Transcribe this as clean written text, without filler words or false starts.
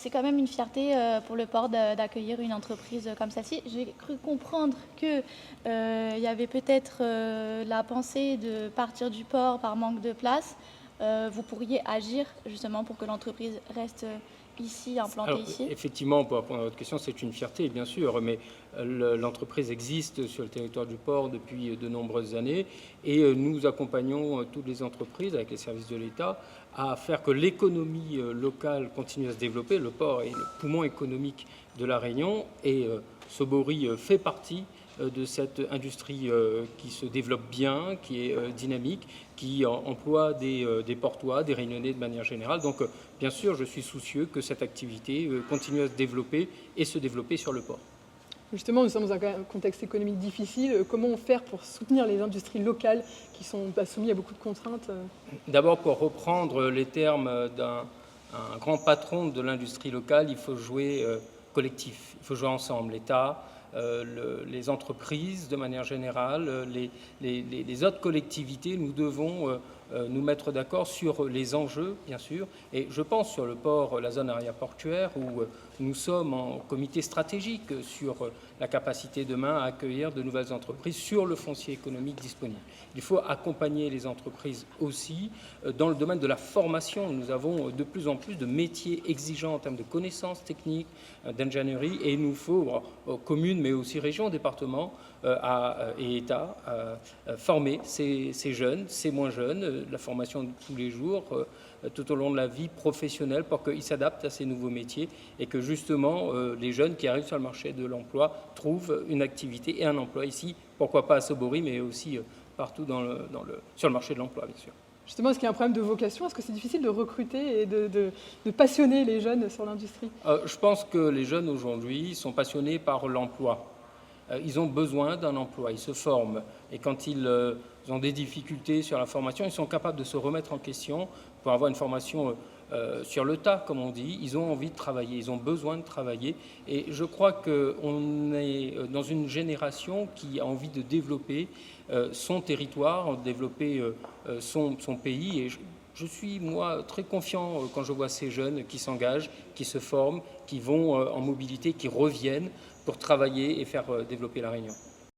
c'est quand même une fierté pour le port d'accueillir une entreprise comme celle-ci. J'ai cru comprendre qu'il y avait peut-être la pensée de partir du port par manque de place. Vous pourriez agir justement pour que l'entreprise reste ici, implantée Alors, ici? effectivement, pour répondre à votre question, c'est une fierté, bien sûr, mais l'entreprise existe sur le territoire du port depuis de nombreuses années et nous accompagnons toutes les entreprises avec les services de l'État à faire que l'économie locale continue à se développer. Le port est le poumon économique de La Réunion et Sobori fait partie de cette industrie qui se développe bien, qui est dynamique, qui emploie des Portois, des Réunionnais de manière générale. Donc, bien sûr, je suis soucieux que cette activité continue à se développer et se développer sur le port. Justement, nous sommes dans un contexte économique difficile. Comment faire pour soutenir les industries locales qui sont soumises à beaucoup de contraintes? D'abord, pour reprendre les termes d'un grand patron de l'industrie locale, il faut jouer collectif, il faut jouer ensemble. L'État, les entreprises de manière générale, les autres collectivités, nous devons nous mettre d'accord sur les enjeux, bien sûr. Et je pense sur le port, la zone arrière-portuaire, où nous sommes en comité stratégique sur la capacité demain à accueillir de nouvelles entreprises sur le foncier économique disponible. Il faut accompagner les entreprises aussi dans le domaine de la formation. Nous avons de plus en plus de métiers exigeants en termes de connaissances techniques, d'ingénierie, et il nous faut, aux communes, mais aussi régions, départements et États, former ces jeunes, ces moins jeunes, la formation de tous les jours, tout au long de la vie professionnelle pour qu'ils s'adaptent à ces nouveaux métiers et que justement les jeunes qui arrivent sur le marché de l'emploi trouvent une activité et un emploi ici, pourquoi pas à Sobori, mais aussi partout sur le marché de l'emploi, bien sûr. Justement, est-ce qu'il y a un problème de vocation? Est-ce que c'est difficile de recruter et de passionner les jeunes sur l'industrie? Je pense que les jeunes aujourd'hui sont passionnés par l'emploi. Ils ont besoin d'un emploi, ils se forment. Et quand ils ont des difficultés sur la formation, ils sont capables de se remettre en question pour avoir une formation sur le tas, comme on dit. Ils ont envie de travailler, ils ont besoin de travailler. Et je crois qu'on est dans une génération qui a envie de développer son territoire, de développer son pays. Et je suis, moi, très confiant quand je vois ces jeunes qui s'engagent, qui se forment, qui vont en mobilité, qui reviennent pour travailler et faire développer La Réunion.